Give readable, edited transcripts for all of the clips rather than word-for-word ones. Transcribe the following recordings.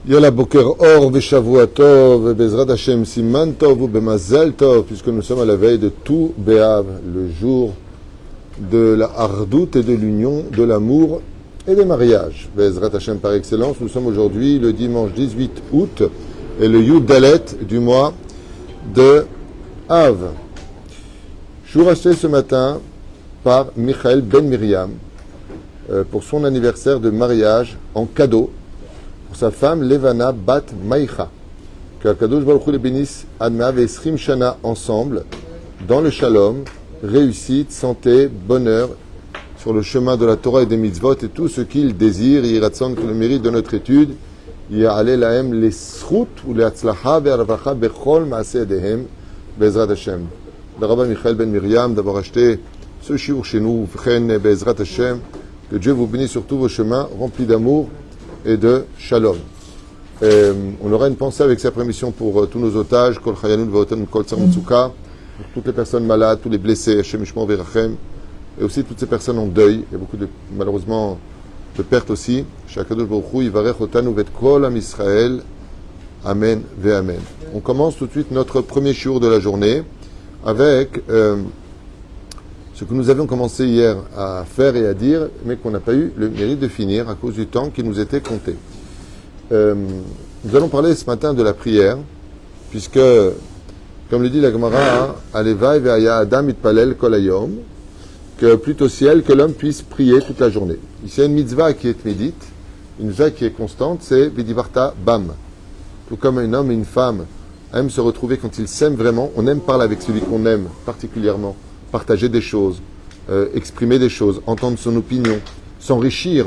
Yalla Boker Or, Veshavua Tov, Bezrat Hashem Siman Tov, ou Bemazel Tov, puisque nous sommes à la veille de tout Béav, le jour de la hardoute et de l'union, de l'amour et des mariages. Bezrat Hashem par excellence, nous sommes aujourd'hui le dimanche 18 août et le Yud Dalet du mois de Av. Je vous acheté ce matin par Michael Ben Miriam pour son anniversaire de mariage en cadeau pour sa femme Levana Bat Maïcha. Que Kadosh Baruch Hu les bénisse Adma Vesrim Shana ensemble dans le shalom, réussite, santé, bonheur sur le chemin de la Torah et des mitzvot et tout ce qu'il désire. Yiratson, que le mérite de notre étude, Ya'ale lahem les srout ou les atzlacha ve'arvacha bechol maaseh dehem Bezrat Hashem. Le rabbin Michael Ben Miriam d'avoir acheté ce shiur chez nous, Vchen Bezrat Hashem. Que Dieu vous bénisse sur tous vos chemins remplis d'amour et de shalom. On aura une pensée avec sa permission pour tous nos otages, Kol Chayanut Vaotan Kol Tzar Mitzuka, pour toutes les personnes malades, tous les blessés, Hashem Yishmor Verachem, et aussi toutes ces personnes en deuil. Il y a beaucoup de, malheureusement, de pertes aussi. Shakadosh Baruch Hu Yivarech Otanu Vet Kol Am Israël. Amen ve Amen. On commence tout de suite notre premier shiur de la journée avec ce que nous avions commencé hier à faire et à dire, mais qu'on n'a pas eu le mérite de finir à cause du temps qui nous était compté. Nous allons parler ce matin de la prière, puisque, comme le dit la Gemara, Alevai ve'aya Adam itpalel kol hayom, que plutôt ciel que l'homme puisse prier toute la journée. Ici, il y a une mitzvah qui est médite, une mitzvah qui est constante, c'est Vidivarta Bam. Tout comme un homme et une femme aiment se retrouver quand ils s'aiment vraiment, on aime parler avec celui qu'on aime particulièrement, partager des choses, exprimer des choses, entendre son opinion, s'enrichir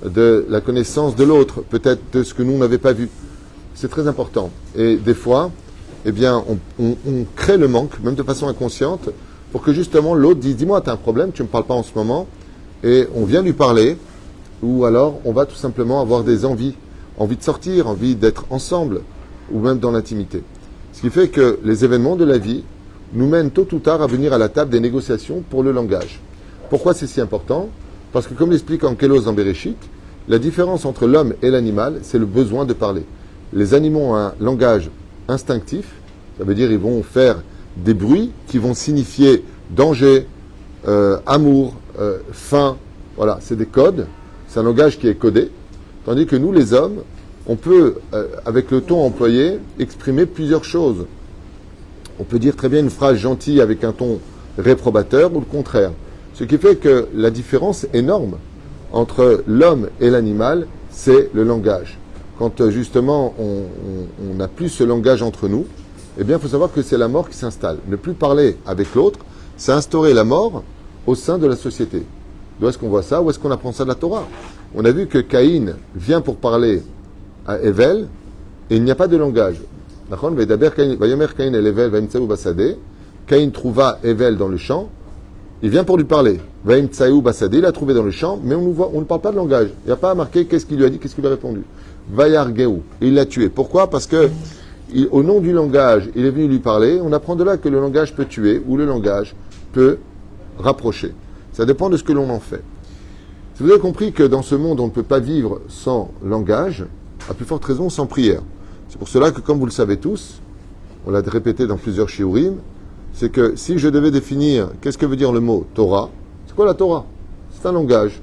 de la connaissance de l'autre, peut-être de ce que nous n'avions pas vu. C'est très important. Et des fois, eh bien, on crée le manque, même de façon inconsciente, pour que justement l'autre dise « Dis-moi, tu as un problème, tu ne me parles pas en ce moment », et on vient lui parler, ou alors on va tout simplement avoir des envies de sortir, envie d'être ensemble, ou même dans l'intimité. Ce qui fait que les événements de la vie nous mènent tôt ou tard à venir à la table des négociations pour le langage. Pourquoi c'est si important ? Parce que comme l'explique Ankelos dans Bereshit, la différence entre l'homme et l'animal, c'est le besoin de parler. Les animaux ont un langage instinctif, ça veut dire ils vont faire des bruits qui vont signifier danger, amour, faim, voilà, c'est des codes, c'est un langage qui est codé, tandis que nous les hommes, on peut, avec le ton employé, exprimer plusieurs choses. On peut dire très bien une phrase gentille avec un ton réprobateur ou le contraire. Ce qui fait que la différence énorme entre l'homme et l'animal, c'est le langage. Quand justement on n'a plus ce langage entre nous, eh bien il faut savoir que c'est la mort qui s'installe. Ne plus parler avec l'autre, c'est instaurer la mort au sein de la société. D'où est-ce qu'on voit ça? Où est-ce qu'on apprend ça de la Torah? On a vu que Caïn vient pour parler à Evel et il n'y a pas de langage. Caïn trouva Evel dans le champ, il vient pour lui parler. Il l'a trouvé dans le champ, mais on ne parle pas de langage. Il n'y a pas à marquer qu'est-ce qu'il lui a dit, qu'est-ce qu'il lui a répondu. Vayargeu, il l'a tué. Pourquoi? Parce que, au nom du langage, il est venu lui parler. On apprend de là que le langage peut tuer ou le langage peut rapprocher. Ça dépend de ce que l'on en fait. Si vous avez compris que dans ce monde, on ne peut pas vivre sans langage, à plus forte raison sans prière. C'est pour cela que, comme vous le savez tous, on l'a répété dans plusieurs shiurim, c'est que si je devais définir qu'est-ce que veut dire le mot Torah, c'est quoi la Torah? C'est un langage.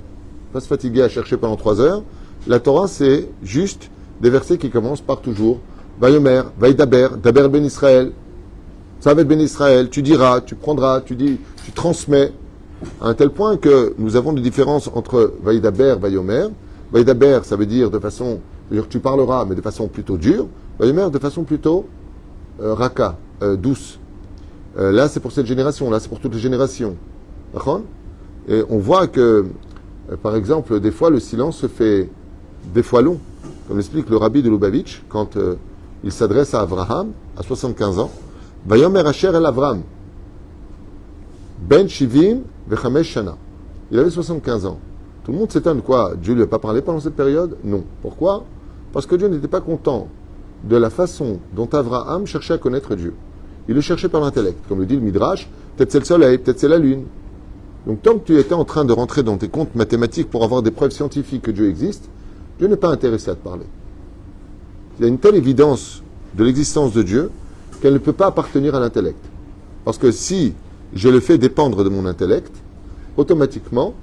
Pas se fatiguer à chercher pendant 3 heures. La Torah, c'est juste des versets qui commencent par toujours Vayomer, Vaïdaber, Daber ben Israël, ça va être ben Israël, tu diras, tu prendras, tu dis, tu transmets, à un tel point que nous avons des différences entre Vaïdaber, Vayomer. Vaïdaber, ça veut dire de façon, c'est-à-dire que tu parleras, mais de façon plutôt dure. Vayomer, de façon plutôt raka, douce. Là, c'est pour cette génération, là, c'est pour toutes les générations. D'accord ? Et on voit que, par exemple, des fois, le silence se fait des fois long. Comme l'explique le rabbi de Lubavitch, quand il s'adresse à Abraham, à 75 ans, Vayomer Asher el Avram, Ben Shivim vechamesh shana. Il avait 75 ans. Tout le monde s'étonne, quoi? Dieu ne lui a pas parlé pendant cette période? Non. Pourquoi? Parce que Dieu n'était pas content de la façon dont Abraham cherchait à connaître Dieu. Il le cherchait par l'intellect. Comme le dit le Midrash, peut-être c'est le soleil, peut-être c'est la lune. Donc tant que tu étais en train de rentrer dans tes comptes mathématiques pour avoir des preuves scientifiques que Dieu existe, Dieu n'est pas intéressé à te parler. Il y a une telle évidence de l'existence de Dieu qu'elle ne peut pas appartenir à l'intellect. Parce que si je le fais dépendre de mon intellect, automatiquement,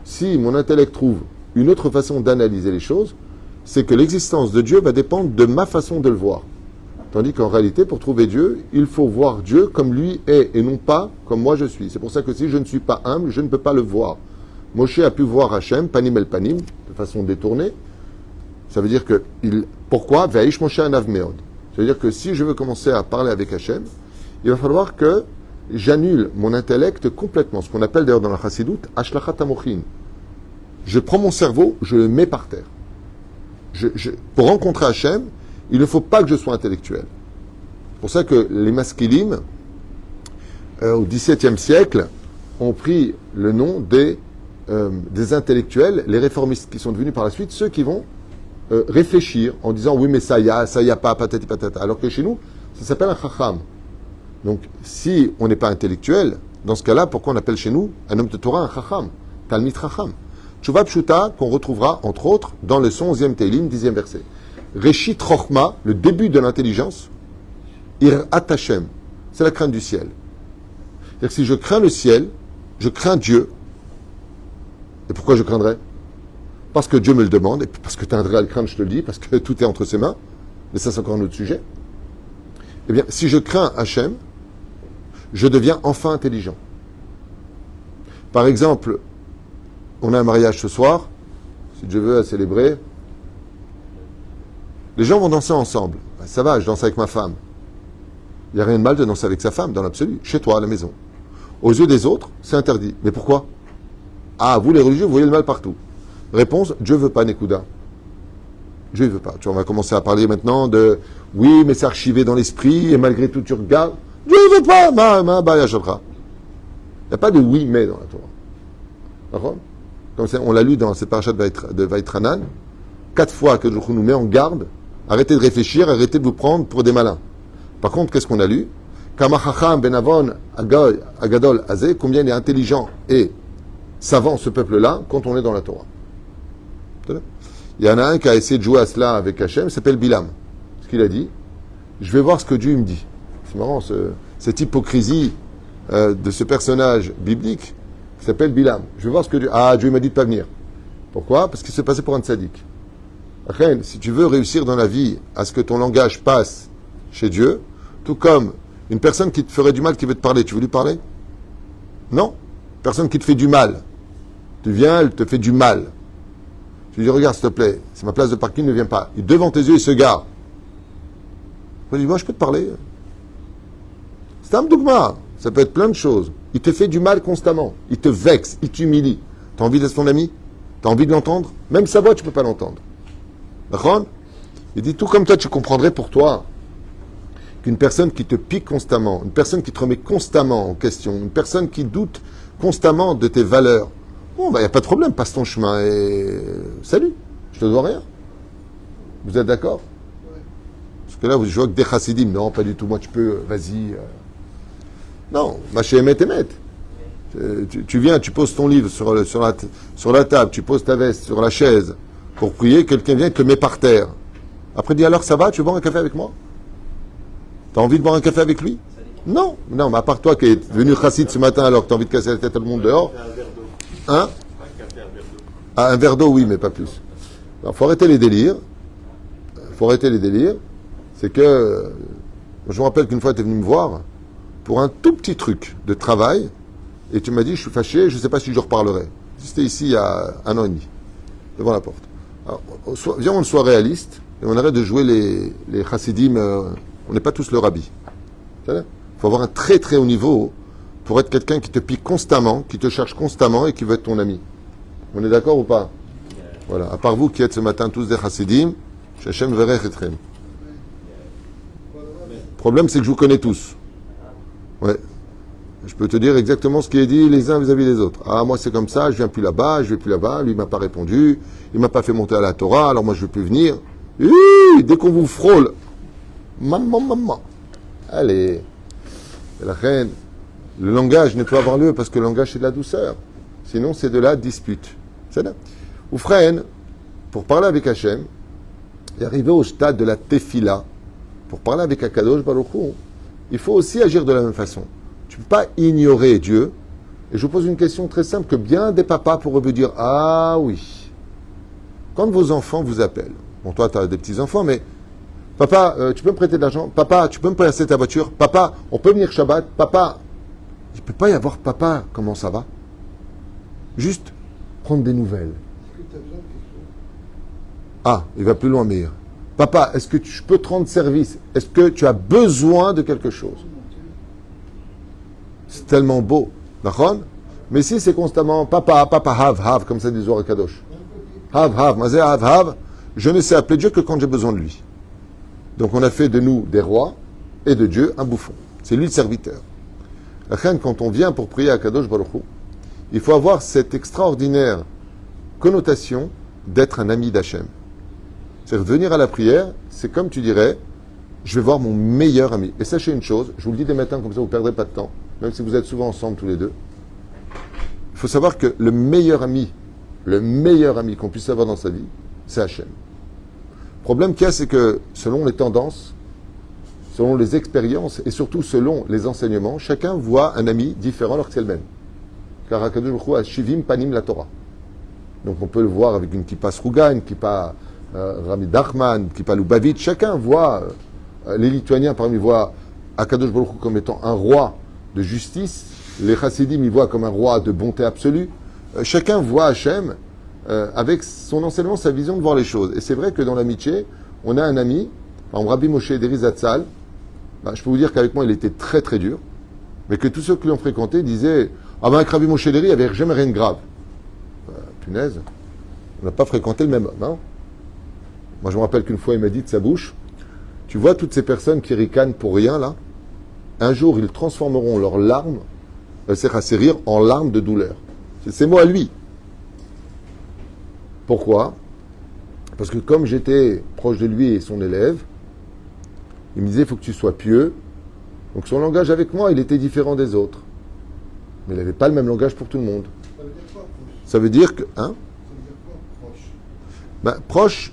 si mon intellect trouve une autre façon d'analyser les choses, c'est que l'existence de Dieu va dépendre de ma façon de le voir. Tandis qu'en réalité, pour trouver Dieu, il faut voir Dieu comme lui est et non pas comme moi je suis. C'est pour ça que si je ne suis pas humble, je ne peux pas le voir. Moshe a pu voir Hachem, panim el panim, de façon détournée. Ça veut dire que, pourquoi Ve'aish Moshe anav meod. Ça veut dire que si je veux commencer à parler avec Hachem, il va falloir que j'annule mon intellect complètement. Ce qu'on appelle d'ailleurs dans la Chassidut, Ashlachat Amochin. Je prends mon cerveau, je le mets par terre. Pour rencontrer Hachem, il ne faut pas que je sois intellectuel. C'est pour ça que les maskilim, au XVIIe siècle, ont pris le nom des intellectuels, les réformistes qui sont devenus par la suite ceux qui vont réfléchir en disant oui mais ça y a pas, patati patata. Alors que chez nous, ça s'appelle un chacham. Donc si on n'est pas intellectuel, dans ce cas-là, pourquoi on appelle chez nous un homme de Torah un chacham, talmid chacham? Tshuva Pshuta, qu'on retrouvera entre autres dans le 11e Teilim, 10e verset. Reshit Chochma, le début de l'intelligence, Irat Hashem, c'est la crainte du ciel. C'est-à-dire que si je crains le ciel, je crains Dieu. Et pourquoi je craindrais? Parce que Dieu me le demande, et parce que tu as intérêt à le craindre, je te le dis, parce que tout est entre ses mains. Mais ça, c'est encore un autre sujet. Eh bien, si je crains Hachem, je deviens enfin intelligent. Par exemple, on a un mariage ce soir, si Dieu veut, à célébrer. Les gens vont danser ensemble. Ben, ça va, je danse avec ma femme. Il n'y a rien de mal de danser avec sa femme, dans l'absolu, chez toi, à la maison. Aux yeux des autres, c'est interdit. Mais pourquoi? Ah, vous les religieux, vous voyez le mal partout. Réponse, Dieu ne veut pas Nekuda. Dieu ne veut pas. Tu vois, on va commencer à parler maintenant de oui, mais c'est archivé dans l'esprit, et malgré tout, tu regardes. Dieu ne veut pas, il n'y a pas de oui, mais dans la Torah. D'accord? Comme ça, on l'a lu dans cette parachat de Vaitranan. 4 fois que Dieu nous met en garde. Arrêtez de réfléchir, arrêtez de vous prendre pour des malins. Par contre, qu'est-ce qu'on a lu? Kamachacham benavon agadol azé, combien il est intelligent et savant ce peuple-là quand on est dans la Torah. Il y en a un qui a essayé de jouer à cela avec Hachem, il s'appelle Bilam. Ce qu'il a dit, je vais voir ce que Dieu me dit. C'est marrant, cette hypocrisie de ce personnage biblique qui s'appelle Bilam. Je vais voir ce que Dieu... Ah, Dieu m'a dit de pas venir. Pourquoi? Parce qu'il s'est passé pour un tzaddik. Après, si tu veux réussir dans la vie à ce que ton langage passe chez Dieu, tout comme une personne qui te ferait du mal, qui veut te parler, tu veux lui parler? Non. Personne qui te fait du mal. Tu viens, elle te fait du mal. Tu lui dis, regarde, s'il te plaît, c'est ma place de parking, ne viens pas. Il devant tes yeux, il se gare. Je dis, moi, je peux te parler. C'est un dogma. Ça peut être plein de choses. Il te fait du mal constamment. Il te vexe, il t'humilie. T'as envie d'être son ami? T'as envie de l'entendre? Même sa voix, tu peux pas l'entendre. D'accord? Il dit, tout comme toi, tu comprendrais pour toi qu'une personne qui te pique constamment, une personne qui te remet constamment en question, une personne qui doute constamment de tes valeurs, bon, il n'y a pas de problème, passe ton chemin et salut, je te dois rien. Vous êtes d'accord? Parce que là, vous jouez avec des chassidim. Non, pas du tout, moi tu peux, vas-y. Non, ma chez Emet Emet. Tu viens, tu poses ton livre sur la table, tu poses ta veste sur la chaise pour prier, quelqu'un vient et te met par terre. Après, dis alors, ça va, tu veux boire un café avec moi? T'as envie de boire un café avec lui? Non, non, mais à part toi qui es venu chassid ce matin alors que t'as envie de casser la tête à tout le monde dehors. Hein? Ah, un verre d'eau, oui, mais pas plus. Il faut arrêter les délires. C'est que, je me rappelle qu'une fois, tu es venu me voir pour un tout petit truc de travail et tu m'as dit, je suis fâché, je ne sais pas si je reparlerai. C'était ici il y a 1 an et demi, devant la porte. Alors, viens, on soit réaliste et on arrête de jouer les chassidim. On n'est pas tous le rabbi. Il faut avoir un très très haut niveau pour être quelqu'un qui te pique constamment, qui te cherche constamment et qui veut être ton ami. On est d'accord ou pas? Voilà. À part vous qui êtes ce matin tous des chassidim, Shachem verech etrem. Le problème, c'est que je vous connais tous. Ouais. Je peux te dire exactement ce qui est dit les uns vis-à-vis des autres. Ah, moi c'est comme ça, je viens plus là-bas, je vais plus là-bas, lui il m'a pas répondu, il m'a pas fait monter à la Torah, alors moi je veux plus venir. Dès qu'on vous frôle, maman. Allez. La reine, le langage ne peut avoir lieu parce que le langage c'est de la douceur. Sinon c'est de la dispute. C'est là. Ou frère, pour parler avec Hachem, Et arrivé au stade de la tefila, pour parler avec Akadosh Baruch Hu, il faut aussi agir de la même façon. Tu ne peux pas ignorer Dieu. Et je vous pose une question très simple que bien des papas pourraient vous dire, ah oui, quand vos enfants vous appellent, bon toi tu as des petits-enfants, mais papa, tu peux me prêter de l'argent? Papa, tu peux me passer ta voiture? Papa, on peut venir Shabbat? Papa, il ne peut pas y avoir papa, comment ça va? Juste prendre des nouvelles. Ah, il va plus loin, Meir. Papa, est-ce que je peux te rendre service? Est-ce que tu as besoin de quelque chose? C'est tellement beau. D'accord? Mais si c'est constamment papa, papa, have, comme ça dit Zohar Kadosh. Have, mazé, have. Je ne sais appeler Dieu que quand j'ai besoin de lui. Donc on a fait de nous des rois et de Dieu un bouffon. C'est lui le serviteur. La reine, quand on vient pour prier à Kadosh Baruch Hu, il faut avoir cette extraordinaire connotation d'être un ami d'Hachem. C'est-à-dire venir à la prière, c'est comme tu dirais, je vais voir mon meilleur ami. Et sachez une chose, je vous le dis dès maintenant, comme ça vous ne perdrez pas de temps, même si vous êtes souvent ensemble tous les deux. Il faut savoir que le meilleur ami qu'on puisse avoir dans sa vie, c'est Hachem. Le problème qu'il y a, c'est que selon les tendances, selon les expériences et surtout selon les enseignements, chacun voit un ami différent alors que c'est le même. Car Hakadosh Baruch Hu a Shivim Panim la Torah. Donc on peut le voir avec une kippa Sruga, une kippa Rami Dachman, une kippa Lubavitch. Chacun voit, les Lituaniens parmi voient Hakadosh Baruch Hu comme étant un roi de justice. Les Chassidim y voient comme un roi de bonté absolue. Chacun voit Hachem avec son enseignement, sa vision de voir les choses. Et c'est vrai que dans l'amitié, on a un ami, Rabbi Moshe Ederi Zatzal. Je peux vous dire qu'avec moi, il était très très dur, mais que tous ceux qui l'ont fréquenté disaient ah ben avec Rabbi Moshe Ederi, il n'y avait jamais rien de grave. Punaise, on n'a pas fréquenté le même homme. Hein. Moi, je me rappelle qu'une fois, il m'a dit de sa bouche, tu vois toutes ces personnes qui ricanent pour rien, là, un jour, ils transformeront leurs larmes, ces rires, en larmes de douleur. C'est ces mots à lui. Pourquoi? Parce que comme j'étais proche de lui et son élève, il me disait, il faut que tu sois pieux. Donc son langage avec moi, il était différent des autres. Mais il n'avait pas le même langage pour tout le monde. Ça veut dire que... Hein? Ça veut dire quoi, proche? Proche,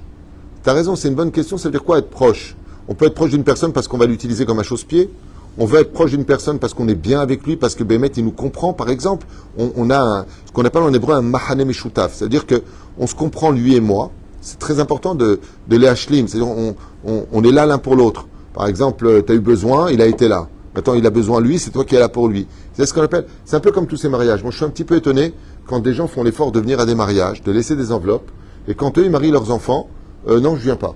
tu as raison, c'est une bonne question. Ça veut dire quoi être proche? On peut être proche d'une personne parce qu'on va l'utiliser comme un chausse-pied. On veut être proche d'une personne parce qu'on est bien avec lui, parce que Bémet, il nous comprend, par exemple. On a ce qu'on appelle en hébreu un mahane meshutaf. C'est-à-dire qu'on se comprend, lui et moi. C'est très important de les hashlim. C'est-à-dire on est là l'un pour l'autre. Par exemple, tu as eu besoin, il a été là. Maintenant, il a besoin, lui, c'est toi qui es là pour lui. C'est ce qu'on appelle... C'est un peu comme tous ces mariages. Moi, je suis un petit peu étonné quand des gens font l'effort de venir à des mariages, de laisser des enveloppes, et quand eux, ils marient leurs enfants, non, je viens pas.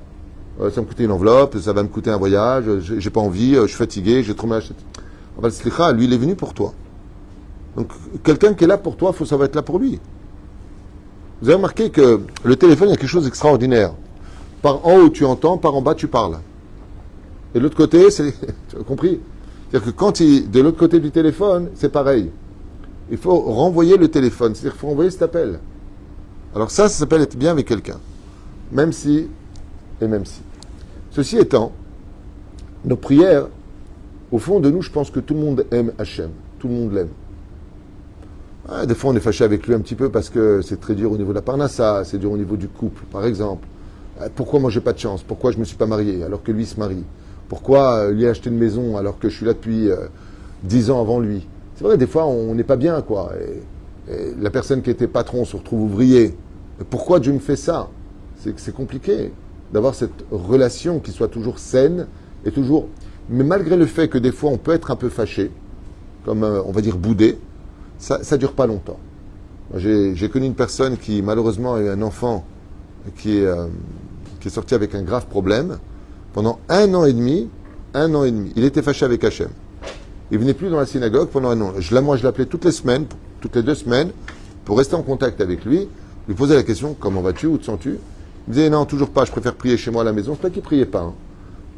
Ça me coûtait une enveloppe, ça va me coûter un voyage, j'ai pas envie, je suis fatigué, j'ai trop mal acheté. Lui, il est venu pour toi. Donc, quelqu'un qui est là pour toi, ça va être là pour lui. Vous avez remarqué que le téléphone, il y a quelque chose d'extraordinaire. Par en haut, tu entends, par en bas, tu parles. Et de l'autre côté, c'est... Tu as compris? C'est-à-dire que quand de l'autre côté du téléphone, c'est pareil. Il faut renvoyer le téléphone. C'est-à-dire qu'il faut renvoyer cet appel. Alors ça s'appelle être bien avec quelqu'un. Même si... Et même si. Ceci étant, nos prières, au fond de nous, je pense que tout le monde aime Hachem. Tout le monde l'aime. Des fois, on est fâché avec lui un petit peu parce que c'est très dur au niveau de la parnassa, c'est dur au niveau du couple, par exemple. Pourquoi moi, j'ai pas de chance? Pourquoi je me suis pas marié alors que lui se marie? Pourquoi lui a acheté une maison alors que je suis là depuis 10 ans avant lui? C'est vrai, des fois, on n'est pas bien, quoi. Et la personne qui était patron se retrouve ouvrier. Mais pourquoi Dieu me fait ça? C'est compliqué d'avoir cette relation qui soit toujours saine et toujours... Mais malgré le fait que des fois, on peut être un peu fâché, comme, on va dire, boudé, ça ne dure pas longtemps. J'ai connu une personne qui, malheureusement, a eu un enfant qui est sorti avec un grave problème. Pendant 1 an et demi, il était fâché avec Hachem. Il venait plus dans la synagogue pendant 1 an. Moi, je l'appelais toutes les 2 semaines, pour rester en contact avec lui, lui poser la question, comment vas-tu, où te sens-tu? Il me disait, non, toujours pas, je préfère prier chez moi à la maison. C'est pas qu'il ne priait pas, hein,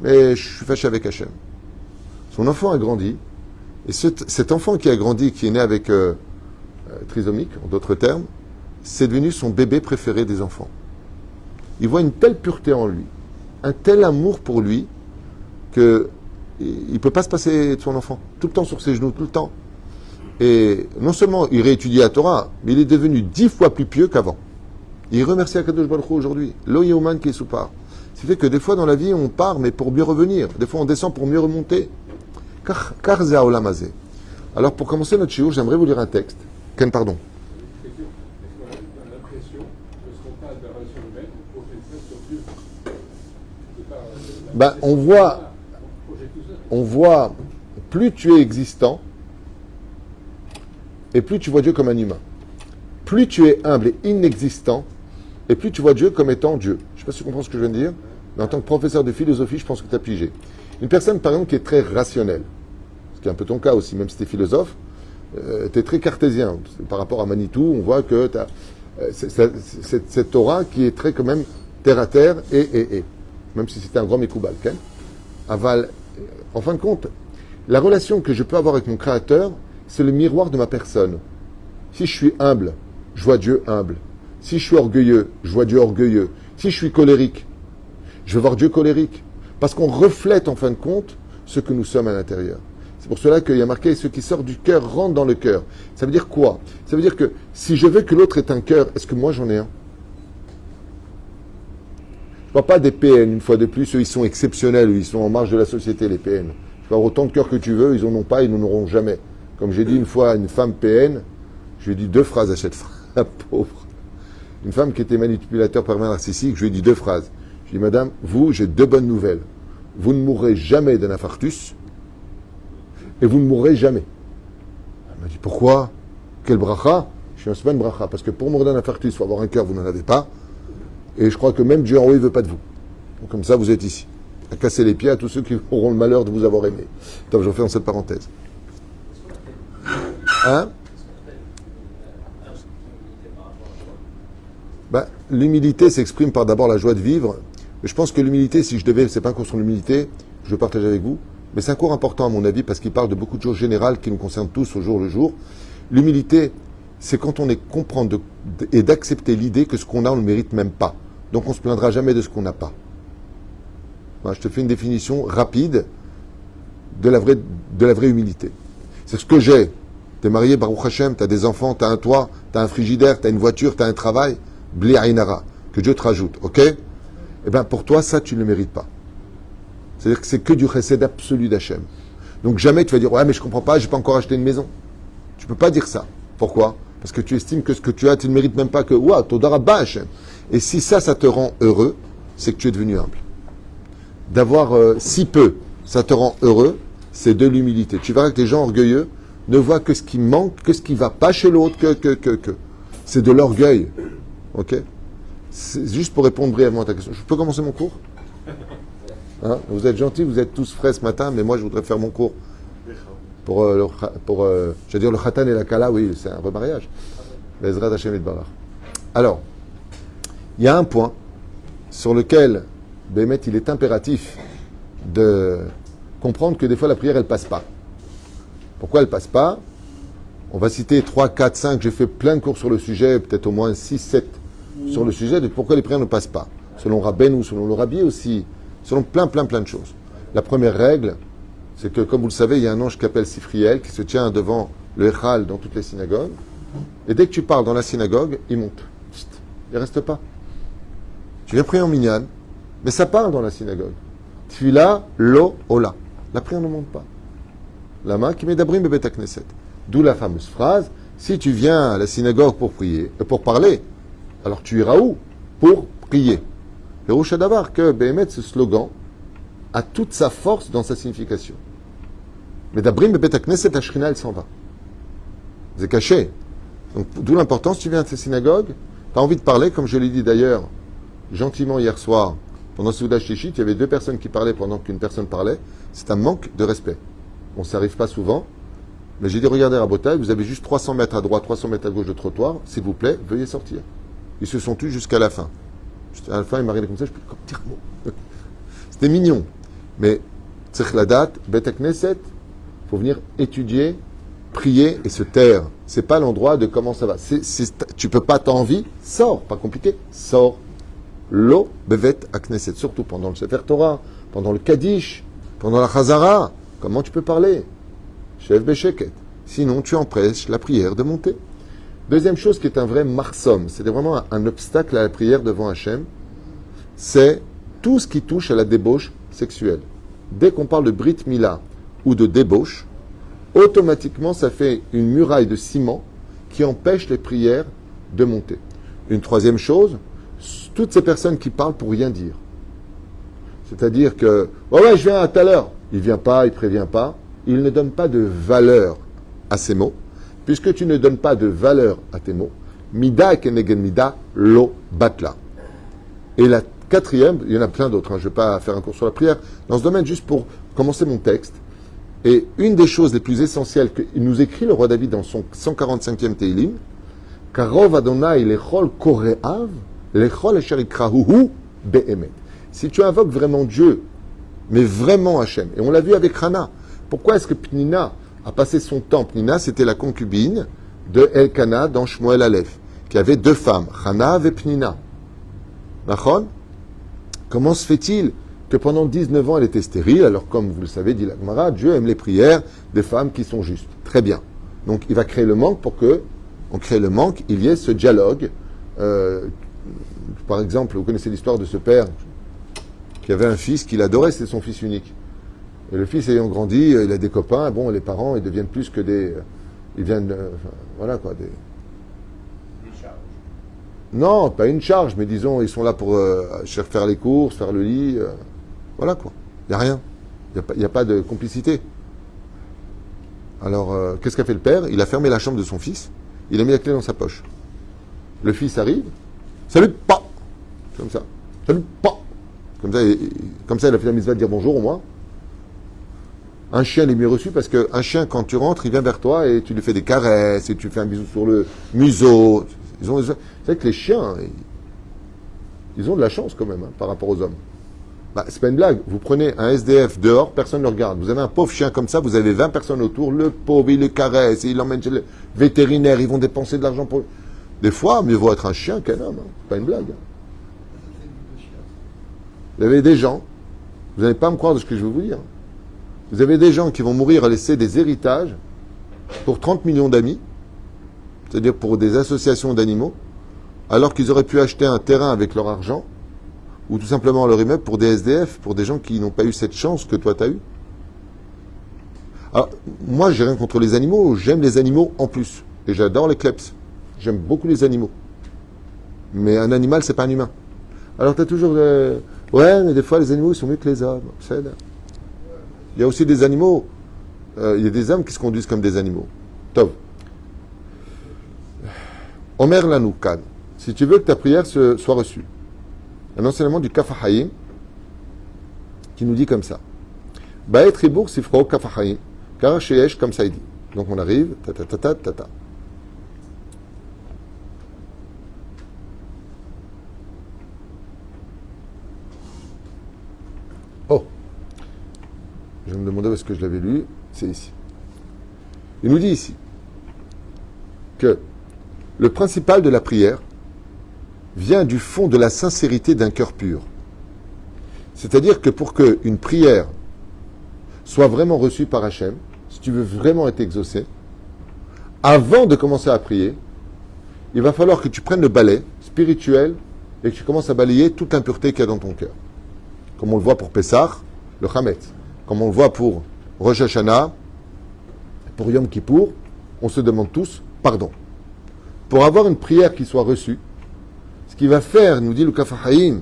mais je suis fâché avec Hachem. Son enfant a grandi, et cet enfant qui a grandi, qui est né avec trisomique, en d'autres termes, c'est devenu son bébé préféré des enfants. Il voit une telle pureté en lui, un tel amour pour lui, qu'il ne peut pas se passer de son enfant. Tout le temps sur ses genoux, tout le temps. Et non seulement il réétudie la Torah, mais il est devenu 10 fois plus pieux qu'avant. Il remercie Akadosh Baruch Hu aujourd'hui. Lo Yehuman qui est soupar. Ce qui fait que des fois dans la vie, on part, mais pour mieux revenir. Des fois, on descend pour mieux remonter. Car ze haolam hazeh. Alors, pour commencer notre shiur, j'aimerais vous lire un texte. Ken, pardon. Ben, on voit, plus tu es existant, et plus tu vois Dieu comme un humain. Plus tu es humble et inexistant, et plus tu vois Dieu comme étant Dieu. Je ne sais pas si tu comprends ce que je viens de dire, mais en tant que professeur de philosophie, je pense que tu as pigé. Une personne, par exemple, qui est très rationnelle, ce qui est un peu ton cas aussi, même si tu es philosophe, tu es très cartésien. Par rapport à Manitou, on voit que tu as cette Torah qui est très quand même terre à terre et. Même si c'était un grand Mekoubal. Okay? Aval, en fin de compte, la relation que je peux avoir avec mon Créateur, c'est le miroir de ma personne. Si je suis humble, je vois Dieu humble. Si je suis orgueilleux, je vois Dieu orgueilleux. Si je suis colérique, je veux voir Dieu colérique. Parce qu'on reflète en fin de compte ce que nous sommes à l'intérieur. C'est pour cela qu'il y a marqué « ce qui sort du cœur rentre dans le cœur ». Ça veut dire quoi? Ça veut dire que si je veux que l'autre ait un cœur, est-ce que moi j'en ai un? Je ne parle pas des PN, une fois de plus, eux ils sont exceptionnels, ils sont en marge de la société, les PN. Tu peux avoir autant de cœur que tu veux, ils n'en ont pas, ils n'en auront jamais. Comme j'ai dit une fois à une femme PN, je lui ai dit 2 phrases à cette femme, la pauvre. Une femme qui était manipulateur pervers narcissique, je lui ai dit 2 phrases. Je lui ai dit, madame, vous, j'ai 2 bonnes nouvelles. Vous ne mourrez jamais d'un infarctus, et vous ne mourrez jamais. Elle m'a dit, pourquoi? Quel bracha? Je suis un semaine bracha, parce que pour mourir d'un infarctus, il faut avoir un cœur, vous n'en avez pas. Et je crois que même Dieu en haut, il ne veut pas de vous. Donc comme ça, vous êtes ici. À casser les pieds à tous ceux qui auront le malheur de vous avoir aimé. Attends, je refais dans cette parenthèse. Hein? Ben, l'humilité s'exprime par d'abord la joie de vivre. Mais je pense que l'humilité, si je devais, c'est pas un cours sur l'humilité, je le partage avec vous, mais c'est un cours important à mon avis parce qu'il parle de beaucoup de choses générales qui nous concernent tous au jour le jour. L'humilité, c'est quand on est comprendre et d'accepter l'idée que ce qu'on a, on ne le mérite même pas. Donc on ne se plaindra jamais de ce qu'on n'a pas. Ben, je te fais une définition rapide de la vraie humilité. C'est ce que j'ai. Tu es marié, Baruch Hashem, tu as des enfants, tu as un toit, tu as un frigidaire, tu as une voiture, tu as un travail. Bli Ainara, que Dieu te rajoute, ok? Eh bien pour toi, ça, tu ne le mérites pas. C'est-à-dire que c'est que du chesed absolu d'Hachem. Donc jamais tu vas dire, ouais, mais je ne comprends pas, je n'ai pas encore acheté une maison. Tu ne peux pas dire ça. Pourquoi? Parce que tu estimes que ce que tu as, tu ne mérites même pas que, ouah, Todarabba Hachem. Et si ça te rend heureux, c'est que tu es devenu humble. D'avoir si peu, ça te rend heureux, c'est de l'humilité. Tu verras que les gens orgueilleux ne voient que ce qui manque, que ce qui ne va pas chez l'autre, que. C'est de l'orgueil. Ok? C'est juste pour répondre brièvement à ta question. Je peux commencer mon cours? Hein? Vous êtes gentils, vous êtes tous frais ce matin, mais moi je voudrais faire mon cours. Je veux dire, le khatan et la kala, oui, c'est un remariage. Bezrat Hashem et Barach. Alors, il y a un point sur lequel, Bémet, il est impératif de comprendre que des fois la prière, elle passe pas. Pourquoi elle passe pas? On va citer 3, 4, 5, j'ai fait plein de cours sur le sujet, peut-être au moins 6, 7 sur le sujet de pourquoi les prières ne passent pas. Selon Rabben ou selon le Rabbi aussi, selon plein de choses. La première règle, c'est que, comme vous le savez, il y a un ange qui s'appelle Sifriel, qui se tient devant le Echal dans toutes les synagogues. Et dès que tu parles dans la synagogue, il monte. Chut, il ne reste pas. Tu viens prier en minyan, mais ça part dans la synagogue. Tfila, lo, ola. La prière ne monte pas. La main qui met d'abrim bebet knesset. D'où la fameuse phrase, si tu viens à la synagogue pour prier, pour parler, alors tu iras où? Pour prier. Le Rosh Hadavar, que Béhémet, ce slogan, a toute sa force dans sa signification. Mais d'abrim bebet knesset, la shrina, elle s'en va. C'est caché. Donc, d'où l'importance, tu viens à cette synagogue, tu as envie de parler, comme je l'ai dit d'ailleurs, gentiment hier soir, pendant ce Soudash Shishit, il y avait 2 personnes qui parlaient pendant qu'une personne parlait. C'est un manque de respect. On ne s'arrive pas souvent. Mais j'ai dit, regardez Rabotai, vous avez juste 300 mètres à droite, 300 mètres à gauche de trottoir. S'il vous plaît, veuillez sortir. Ils se sont tus jusqu'à la fin. À la fin, il m'a regardé comme ça, je peux pas dire un mot. C'était mignon. Mais, Tzech la date, Bet Knesset, il faut venir étudier, prier et se taire. C'est pas l'endroit de comment ça va. Tu peux pas, t'as envie, sors. Pas compliqué, sors. Lo bevet Knesset. Surtout pendant le Sefer Torah, pendant le Kaddish, pendant la Chazara. Comment tu peux parler? Chef Bécheket. Sinon, tu empêches la prière de monter. Deuxième chose qui est un vrai marsom, c'est vraiment un obstacle à la prière devant Hachem, c'est tout ce qui touche à la débauche sexuelle. Dès qu'on parle de Brit Mila ou de débauche, automatiquement, ça fait une muraille de ciment qui empêche les prières de monter. Une troisième chose, toutes ces personnes qui parlent pour rien dire. C'est-à-dire que, oh ouais, je viens à tout à l'heure. Il ne vient pas, il ne prévient pas. Il ne donne pas de valeur à ses mots. Puisque tu ne donnes pas de valeur à tes mots, mida et kenegen mida lo batla. Et la quatrième, il y en a plein d'autres, je ne vais pas faire un cours sur la prière, dans ce domaine, juste pour commencer mon texte. Et une des choses les plus essentielles qu'il nous écrit le roi David dans son 145e Teilim, Karov Adonai lechol koreav, lechol asher ikrahuhu be'emet. Si tu invoques vraiment Dieu, mais vraiment Hachem, et on l'a vu avec Hana, pourquoi est-ce que Pnina a passé son temps? Pnina, c'était la concubine de Elkana dans Shmuel Aleph, qui avait deux femmes, Hana et Pnina. Nachon? Comment se fait-il que pendant 19 ans elle était stérile, alors comme vous le savez, dit la Gemara, Dieu aime les prières des femmes qui sont justes. Très bien. Donc il va créer le manque pour que, on crée le manque, il y ait ce dialogue. Par exemple, vous connaissez l'histoire de ce père qui avait un fils qu'il adorait, c'était son fils unique. Et le fils ayant grandi, il a des copains, bon, les parents, ils deviennent plus que des... Ils viennent... voilà quoi, des charges. Non, pas une charge, mais disons, ils sont là pour faire les courses, faire le lit, voilà quoi. Il n'y a rien. Il n'y a pas de complicité. Alors, qu'est-ce qu'a fait le père? Il a fermé la chambre de son fils, il a mis la clé dans sa poche. Le fils arrive, salut, pas! Comme ça. Salut, pas! Comme ça, il a fait la mitzvah de dire bonjour au moins. Un chien est mieux reçu parce qu'un chien, quand tu rentres, il vient vers toi et tu lui fais des caresses et tu fais un bisou sur le museau. C'est vrai que les chiens, ils ont de la chance quand même par rapport aux hommes. Bah, c'est pas une blague. Vous prenez un SDF dehors, personne ne le regarde. Vous avez un pauvre chien comme ça, vous avez 20 personnes autour. Le pauvre, il le caresse et il l'emmène chez le vétérinaire. Ils vont dépenser de l'argent pour... Des fois, mieux vaut être un chien qu'un homme. C'est pas une blague. Vous avez des gens, vous n'allez pas me croire de ce que je vais vous dire. Vous avez des gens qui vont mourir à laisser des héritages pour 30 millions d'amis, c'est-à-dire pour des associations d'animaux, alors qu'ils auraient pu acheter un terrain avec leur argent, ou tout simplement leur immeuble pour des SDF, pour des gens qui n'ont pas eu cette chance que toi tu as eu. Alors, moi, j'ai rien contre les animaux, j'aime les animaux en plus. Et j'adore les kleps. J'aime beaucoup les animaux. Mais un animal, c'est pas un humain. Alors tu as toujours... ouais, mais des fois, les animaux, ils sont mieux que les hommes. C'est là. Il y a aussi des animaux, il y a des hommes qui se conduisent comme des animaux. Tov. Omer Lanoukan, si tu veux que ta prière soit reçue, un enseignement du Kaf HaChaim qui nous dit comme ça. Ba'et Ribour Sifro Kaf HaChaim, car Sheyesh, comme ça il dit. Donc on arrive, ta. Oh! Je me demandais où est-ce que je l'avais lu. C'est ici. Il nous dit ici que le principal de la prière vient du fond de la sincérité d'un cœur pur. C'est-à-dire que pour qu'une prière soit vraiment reçue par Hachem, si tu veux vraiment être exaucé, avant de commencer à prier, il va falloir que tu prennes le balai spirituel et que tu commences à balayer toute l'impureté qu'il y a dans ton cœur. Comme on le voit pour Pessah, le Chametz. Comme on le voit pour Rosh Hashanah, pour Yom Kippour, on se demande tous pardon. Pour avoir une prière qui soit reçue, ce qui va faire, nous dit le Kaf HaChaim,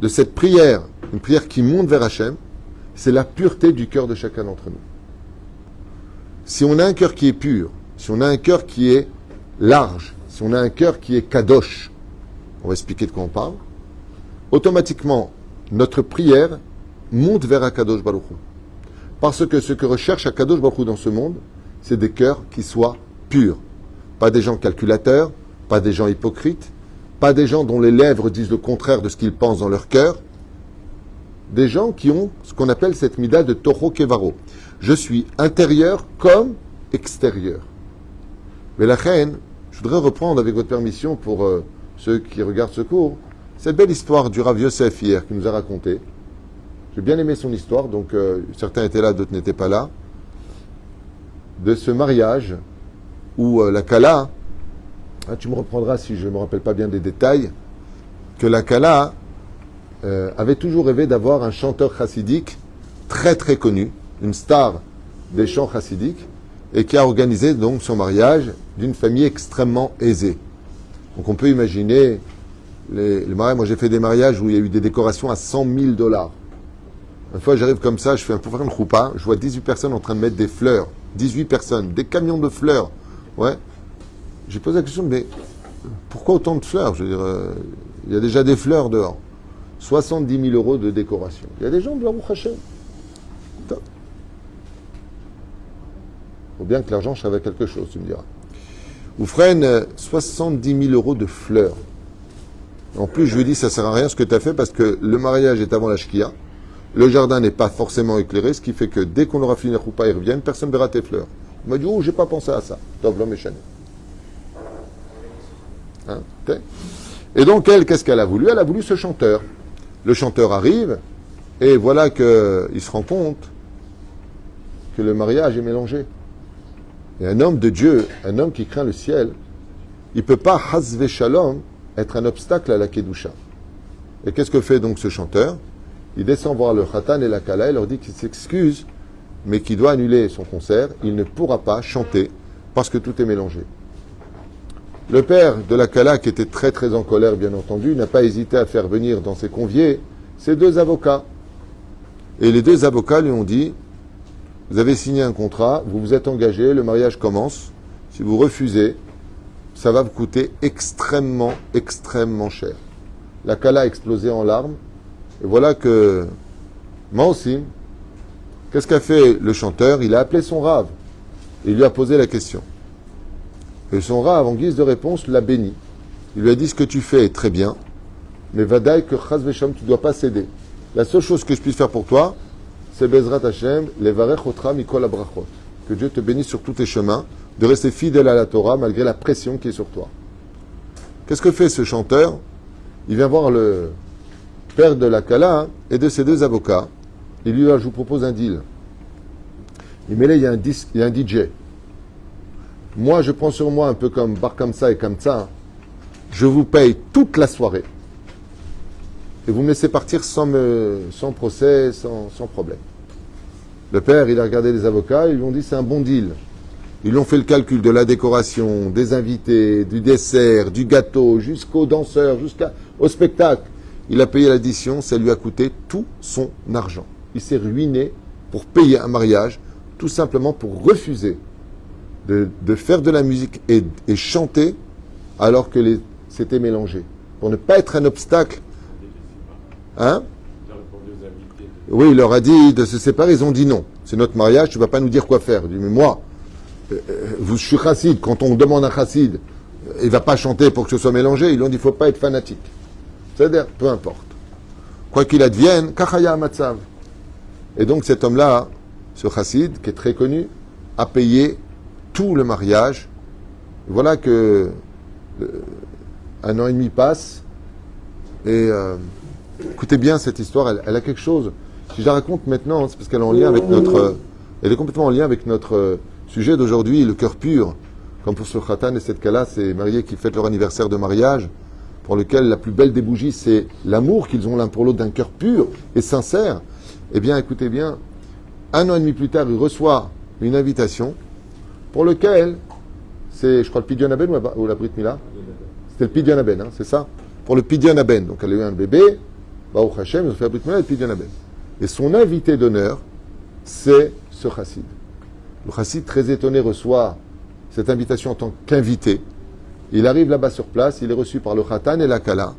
de cette prière, une prière qui monte vers Hachem, c'est la pureté du cœur de chacun d'entre nous. Si on a un cœur qui est pur, si on a un cœur qui est large, si on a un cœur qui est kadosh, on va expliquer de quoi on parle, automatiquement, notre prière monte vers Akadosh Baruch Hu. Parce que ce que recherche Akadosh Baruch Hu dans ce monde, c'est des cœurs qui soient purs. Pas des gens calculateurs, pas des gens hypocrites, pas des gens dont les lèvres disent le contraire de ce qu'ils pensent dans leur cœur. Des gens qui ont ce qu'on appelle cette mida de Toho Kevaro. Je suis intérieur comme extérieur. Mais la reine, je voudrais reprendre avec votre permission pour ceux qui regardent ce cours, cette belle histoire du Rav Yosef hier qui nous a raconté. J'ai bien aimé son histoire, donc certains étaient là, d'autres n'étaient pas là, de ce mariage où la Kala, tu me reprendras si je ne me rappelle pas bien des détails, que la Kala, avait toujours rêvé d'avoir un chanteur chassidique très très connu, une star des chants chassidiques, et qui a organisé donc son mariage d'une famille extrêmement aisée. Donc on peut imaginer les mariages. Moi j'ai fait des mariages où il y a eu des décorations à $100,000. Une fois j'arrive comme ça, je fais pour faire une choupa, je vois 18 personnes en train de mettre des fleurs. 18 personnes, des camions de fleurs. Ouais. J'ai posé la question, mais pourquoi autant de fleurs? Je veux dire, il y a déjà des fleurs dehors. 70 000 € de décoration. Il y a des gens de Baruch Hashem. Faut bien que l'argent serve à quelque chose, tu me diras. Vous freinez 70 000 € de fleurs. En plus, je lui dis, ça sert à rien ce que tu as fait parce que le mariage est avant la shkia. Le jardin n'est pas forcément éclairé, ce qui fait que dès qu'on aura fini la choupa, ils reviennent, personne ne verra tes fleurs. Il m'a dit, oh, j'ai pas pensé à ça. Top, l'homme est chané. Hein? Et donc, elle, qu'est-ce qu'elle a voulu? Elle a voulu ce chanteur. Le chanteur arrive, et voilà qu'il se rend compte que le mariage est mélangé. Et un homme de Dieu, un homme qui craint le ciel, il ne peut pas, hasve shalom, être un obstacle à la kedusha. Et qu'est-ce que fait donc ce chanteur? Il descend voir le khatan et la kala, il leur dit qu'il s'excuse, mais qu'il doit annuler son concert. Il ne pourra pas chanter parce que tout est mélangé. Le père de la kala, qui était très très en colère, bien entendu, n'a pas hésité à faire venir dans ses conviés ses 2 avocats. Et les 2 avocats lui ont dit, vous avez signé un contrat, vous vous êtes engagé, le mariage commence. Si vous refusez, ça va vous coûter extrêmement, extrêmement cher. La kala a explosé en larmes. Et voilà que, moi aussi, qu'est-ce qu'a fait le chanteur? Il a appelé son rave. Et il lui a posé la question. Et son rave, en guise de réponse, l'a béni. Il lui a dit, ce que tu fais est très bien, mais vadaï que chas vesham, tu ne dois pas céder. La seule chose que je puisse faire pour toi, c'est Bezrat Hashem, levarech otra mikol abrachot. Que Dieu te bénisse sur tous tes chemins, de rester fidèle à la Torah malgré la pression qui est sur toi. Qu'est-ce que fait ce chanteur? Il vient voir le père de la Kala et de ses 2 avocats. Il lui dit, je vous propose un deal. Il met là, il y a un DJ. Moi, je prends sur moi un peu comme Bar Kamsa et Kamsa. Je vous paye toute la soirée. Et vous me laissez partir sans procès, sans problème. Le père, il a regardé les avocats, ils lui ont dit, c'est un bon deal. Ils lui ont fait le calcul de la décoration, des invités, du dessert, du gâteau, jusqu'aux danseurs, jusqu'au spectacle. Il a payé l'addition, ça lui a coûté tout son argent. Il s'est ruiné pour payer un mariage, tout simplement pour refuser de faire de la musique et chanter alors que c'était mélangé. Pour ne pas être un obstacle. Hein? Oui, il leur a dit de se séparer, ils ont dit non. C'est notre mariage, tu ne vas pas nous dire quoi faire. Il dit, mais moi, je suis chassid, quand on demande un chassid, il ne va pas chanter pour que ce soit mélangé. Ils lui ont dit, il ne faut pas être fanatique. C'est-à-dire, peu importe. Quoi qu'il advienne, kachaya matzav. Et donc cet homme-là, ce chassid, qui est très connu, a payé tout le mariage. Voilà que 1 an et demi passe. Et écoutez bien cette histoire, elle a quelque chose. Si je la raconte maintenant, c'est parce qu'elle est en lien avec elle est complètement en lien avec notre sujet d'aujourd'hui, le cœur pur. Comme pour ce khatan et cette kala, ces mariés qui fêtent leur anniversaire de mariage, pour lequel la plus belle des bougies, c'est l'amour qu'ils ont l'un pour l'autre d'un cœur pur et sincère. Eh bien, écoutez bien, 1 an et demi plus tard, il reçoit une invitation pour lequel, c'est, je crois, le Pidyon Aben ou la Brit Mila? C'était le Pidyon Aben, hein, c'est ça? Pour le Pidyon Aben. Donc, elle a eu un bébé, Baruch Hashem, ils ont fait la Brit Mila et le Pidyon Aben. Et son invité d'honneur, c'est ce chassid. Le chassid, très étonné, reçoit cette invitation en tant qu'invité. Il arrive là-bas sur place, il est reçu par le khatan et la kala.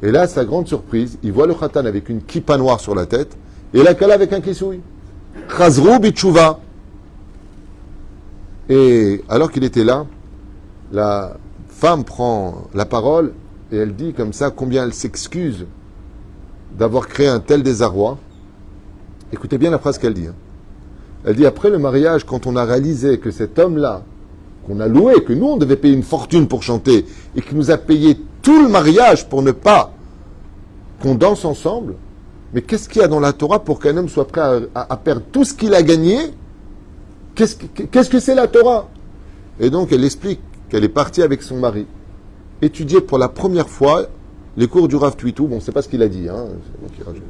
Et là, sa grande surprise, il voit le khatan avec une kippa noire sur la tête et la kala avec un kisouï. Chazrou bitchouva. Et alors qu'il était là, la femme prend la parole et elle dit comme ça combien elle s'excuse d'avoir créé un tel désarroi. Écoutez bien la phrase qu'elle dit. Elle dit, après le mariage, quand on a réalisé que cet homme-là, qu'on a loué, que nous, on devait payer une fortune pour chanter, et qui nous a payé tout le mariage pour ne pas qu'on danse ensemble, mais qu'est-ce qu'il y a dans la Torah pour qu'un homme soit prêt à perdre tout ce qu'il a gagné? Qu'est-ce que c'est la Torah? Et donc, elle explique qu'elle est partie avec son mari, étudier pour la première fois Les cours du Rav Twitou, bon, c'est pas ce qu'il a dit, hein, c'est moi qui rajoute.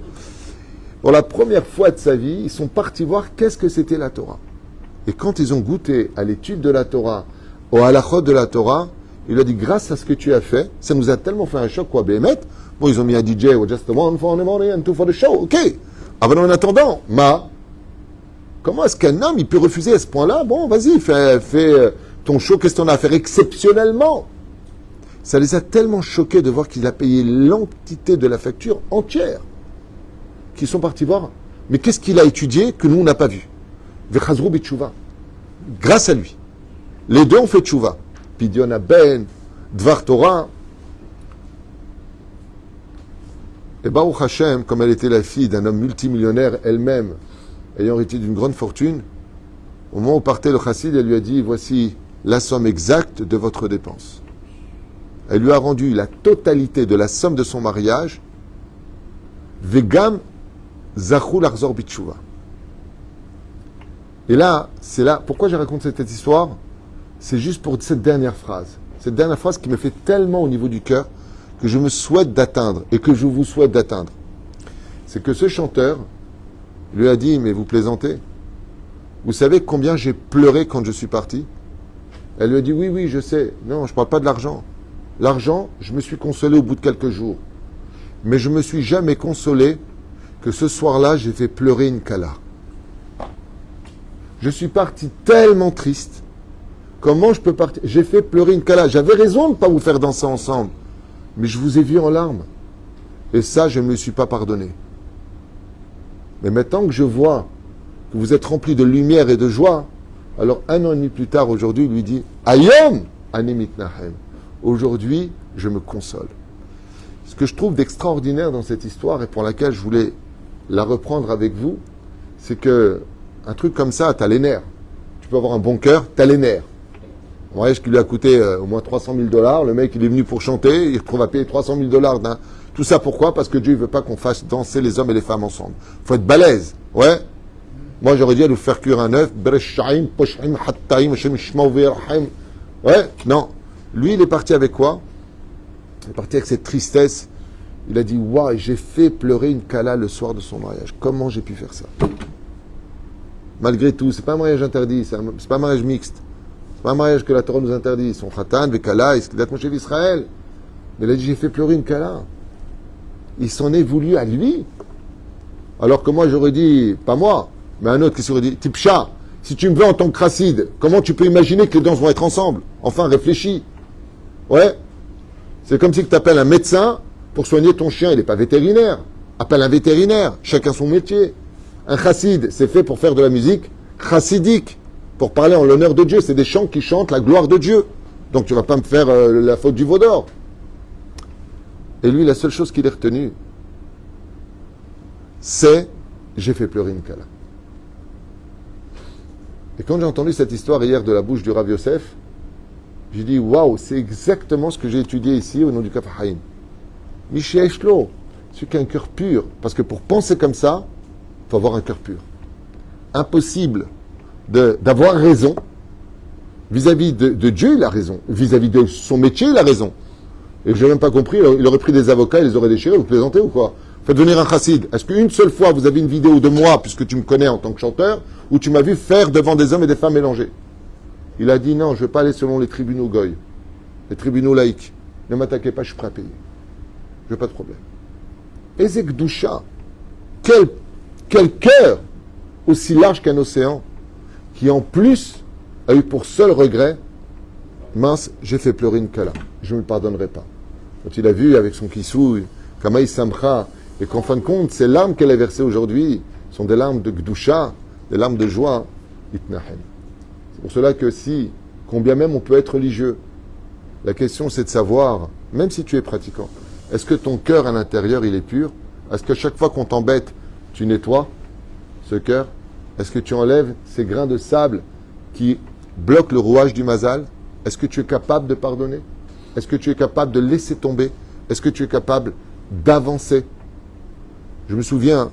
Pour la première fois de sa vie, ils sont partis voir qu'est-ce que c'était la Torah. Et quand ils ont goûté à l'étude de la Torah, au halachot de la Torah, il a dit, grâce à ce que tu as fait, ça nous a tellement fait un choc, quoi, Béhémet. Bon, ils ont mis un DJ, just one for the morning and two for the show, ok. Ah ben en attendant, comment est-ce qu'un homme, il peut refuser à ce point-là? Bon, vas-y, fais ton show, qu'est-ce qu'on a à faire exceptionnellement? Ça les a tellement choqués de voir qu'il a payé l'entité de la facture entière. Qu'ils sont partis voir. Mais qu'est-ce qu'il a étudié que nous, on n'a pas vu? Vechazrou b'tshuva. Grâce à lui. Les deux ont fait tchouva. Pidyon Ben, Dvar Torah. Et Baruch Hashem, comme elle était la fille d'un homme multimillionnaire elle-même, ayant hérité d'une grande fortune, au moment où partait le chassid, elle lui a dit, voici la somme exacte de votre dépense. Elle lui a rendu la totalité de la somme de son mariage, Vegam Zachou Larzor Bitshuva. Et là, c'est là, pourquoi je raconte cette histoire? C'est juste pour cette dernière phrase. Cette dernière phrase qui me fait tellement au niveau du cœur que je me souhaite d'atteindre et que je vous souhaite d'atteindre. C'est que ce chanteur lui a dit, mais vous plaisantez? Vous savez combien j'ai pleuré quand je suis parti? Elle lui a dit, oui, je sais. Non, je ne parle pas de l'argent. L'argent, je me suis consolé au bout de quelques jours. Mais je ne me suis jamais consolé que ce soir-là, j'ai fait pleurer une kala. Je suis parti tellement triste. Comment je peux partir? J'ai fait pleurer une kala. J'avais raison de ne pas vous faire danser ensemble. Mais je vous ai vu en larmes. Et ça, je ne me le suis pas pardonné. Mais maintenant que je vois que vous êtes rempli de lumière et de joie, alors 1 an et demi plus tard, aujourd'hui, il lui dit « Ayom ani mitnahem » Aujourd'hui, je me console. Ce que je trouve d'extraordinaire dans cette histoire et pour laquelle je voulais la reprendre avec vous, c'est que un truc comme ça, tu as les nerfs. Tu peux avoir un bon cœur, tu as les nerfs. Un mariage qui lui a coûté au moins $300,000, le mec il est venu pour chanter, il retrouve à payer $300,000. Tout ça pourquoi? Parce que Dieu ne veut pas qu'on fasse danser les hommes et les femmes ensemble. Il faut être balèze. Ouais. Moi j'aurais dit à nous faire cuire un œuf. Ouais, non. Lui, il est parti avec quoi? Il est parti avec cette tristesse. Il a dit, waouh, j'ai fait pleurer une kala le soir de son mariage. Comment j'ai pu faire ça? Malgré tout, c'est pas un mariage interdit, c'est pas un mariage mixte. C'est pas un mariage que la Torah nous interdit. Son khatan, vekala, iskidat Moshe d'Israël. Mais il a dit, j'ai fait pleurer une kala. Il s'en est voulu à lui. Alors que moi, j'aurais dit, pas moi, mais un autre qui s'aurait dit, Tipcha, si tu me veux en tant que chassid, comment tu peux imaginer que les danses vont être ensemble? Enfin, réfléchis. Ouais. C'est comme si tu appelles un médecin pour soigner ton chien. Il n'est pas vétérinaire. Appelle un vétérinaire. Chacun son métier. Un chassid, c'est fait pour faire de la musique chassidique. Pour parler en l'honneur de Dieu. C'est des chants qui chantent la gloire de Dieu. Donc tu ne vas pas me faire la faute du veau d'or. Et lui, la seule chose qu'il a retenue, c'est j'ai fait pleurer une kala. Et quand j'ai entendu cette histoire hier de la bouche du Rav Yosef, j'ai dit, waouh, c'est exactement ce que j'ai étudié ici au nom du Kaf Haïm. Michel Eshlo, celui qui a un cœur pur. Parce que pour penser comme ça, il faut avoir un cœur pur. Impossible d'avoir raison. Vis-à-vis de Dieu, il a raison. Vis-à-vis de son métier, il a raison. Et je n'ai même pas compris, il aurait pris des avocats, il les aurait déchirés, vous plaisantez ou quoi? Faites venir un chassid. Est-ce qu'une seule fois, vous avez une vidéo de moi, puisque tu me connais en tant que chanteur, où tu m'as vu faire devant des hommes et des femmes mélangés? Il a dit non, je ne veux pas aller selon les tribunaux goy, les tribunaux laïcs. Ne m'attaquez pas, je suis prêt à payer. Je n'ai pas de problème. Ezek Doucha, quel cœur aussi large qu'un océan, qui en plus a eu pour seul regret, mince, j'ai fait pleurer une kala, je ne me le pardonnerai pas. Quand il a vu avec son kissou, Kamaï Samcha, et qu'en fin de compte, ces larmes qu'elle a versées aujourd'hui sont des larmes de Gdusha, des larmes de joie, Itnahem. C'est pour cela que combien même on peut être religieux, la question c'est de savoir, même si tu es pratiquant, est-ce que ton cœur à l'intérieur il est pur? Est-ce que chaque fois qu'on t'embête, tu nettoies ce cœur? Est-ce que tu enlèves ces grains de sable qui bloquent le rouage du mazal? Est-ce que tu es capable de pardonner? Est-ce que tu es capable de laisser tomber? Est-ce que tu es capable d'avancer? Je me souviens,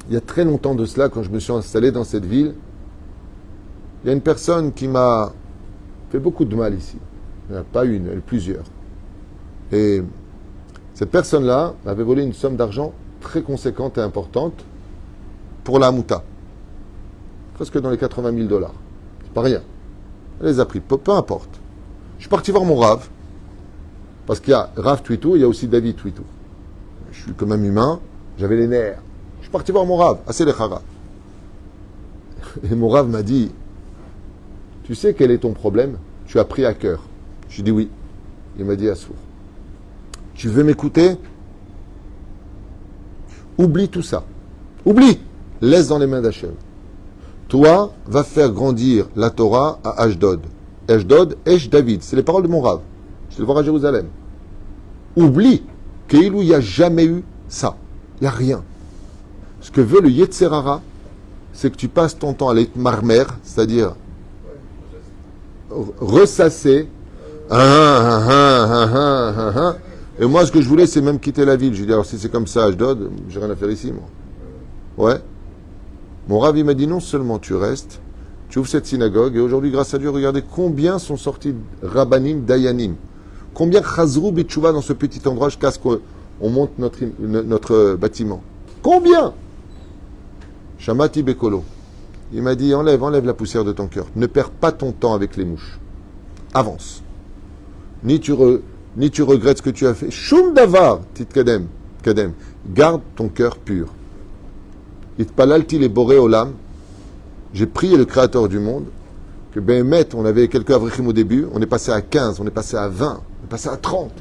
il y a très longtemps de cela, quand je me suis installé dans cette ville, il y a une personne qui m'a fait beaucoup de mal ici. Il n'y en a pas une, il y en a plusieurs. Et Cette personne-là avait volé une somme d'argent très conséquente et importante pour la Hamouta. Presque dans les 80 000 $. C'est pas rien. Elle les a pris, peu importe. Je suis parti voir mon Rav, parce qu'il y a Rav Twitou, il y a aussi David Twitou. Je suis quand même humain, j'avais les nerfs. Je suis parti voir mon Rav, assez les Chara. Et mon Rav m'a dit, tu sais quel est ton problème? Tu as pris à cœur. Je lui ai dit oui. Il m'a dit Assour. Tu veux m'écouter? Oublie tout ça. Oublie. Laisse dans les mains d'Hachem. Toi, va faire grandir la Torah à Ashdod. Ashdod, Esh David. C'est les paroles de mon Rav. Je vais le voir à Jérusalem. Oublie qu'il n'y a jamais eu ça. Il n'y a rien. Ce que veut le Yetzer Hara, c'est que tu passes ton temps à l'être marmer, c'est-à-dire ressasser. Et moi, ce que je voulais, c'est même quitter la ville. Je dis, alors si c'est comme ça, Ashdod, j'ai rien à faire ici, moi. Ouais. Mon Rav, il m'a dit, non seulement tu restes, tu ouvres cette synagogue, et aujourd'hui, grâce à Dieu, regardez combien sont sortis Rabbanim, Dayanim. Combien Chazrou Bitchouva dans ce petit endroit jusqu'à ce qu'on monte notre bâtiment. Combien? Shamati Bekolo. Il m'a dit, enlève la poussière de ton cœur. Ne perds pas ton temps avec les mouches. Avance. Ni tu regrettes ce que tu as fait. Shum davar, tit kadem. Garde ton cœur pur. Itpalalti les boré olam. J'ai prié le Créateur du monde que Behemet, on avait quelques avrichim au début, on est passé à 15, on est passé à 20, on est passé à 30.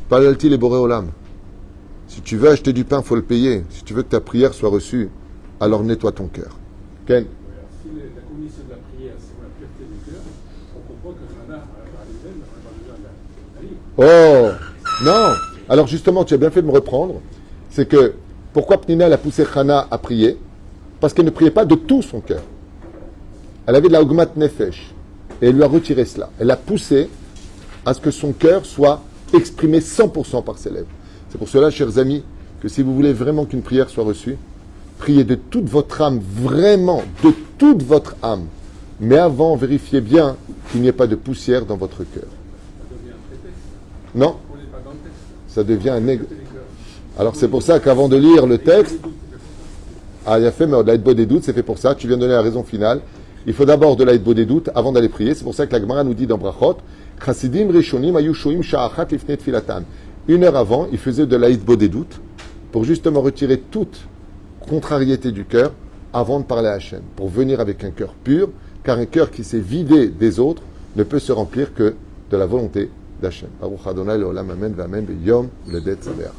Palalti les boré olam. Si tu veux acheter du pain, il faut le payer. Si tu veux que ta prière soit reçue, alors nettoie ton cœur. Ken? Si la condition de la prière, c'est la pureté du cœur, on comprend que Hana a besoin Oh non. Alors justement, tu as bien fait de me reprendre. C'est que, pourquoi Pnina a poussé Hana à prier? Parce qu'elle ne priait pas de tout son cœur. Elle avait de la Ogmat Nefesh. Et elle lui a retiré cela. Elle l'a poussé à ce que son cœur soit exprimé 100% par ses lèvres. C'est pour cela, chers amis, que si vous voulez vraiment qu'une prière soit reçue, priez de toute votre âme, vraiment, de toute votre âme. Mais avant, vérifiez bien qu'il n'y ait pas de poussière dans votre cœur. Ça devient un prétexte. Non, On n'est pas dans le texte. ça devient un nègre. Alors c'est pour ça qu'avant de lire le texte, ah, il a fait, mais de l'aïdbo des doutes, c'est fait pour ça. Tu viens de donner la raison finale. Il faut d'abord de l'aïdbo des doutes avant d'aller prier. C'est pour ça que la Gemara nous dit dans Brachot, Chasidim Rishonim ayu shoim sha'achat lifnei tfilatan. 1 heure avant, il faisait de l'aïdbo des doutes pour justement retirer toute contrariété du cœur avant de parler à Hachem, pour venir avec un cœur pur, car un cœur qui s'est vidé des autres ne peut se remplir que de la volonté d'Hachem. Baruch Adonai le'olam amen ve'amen ve'yom ledet sameach.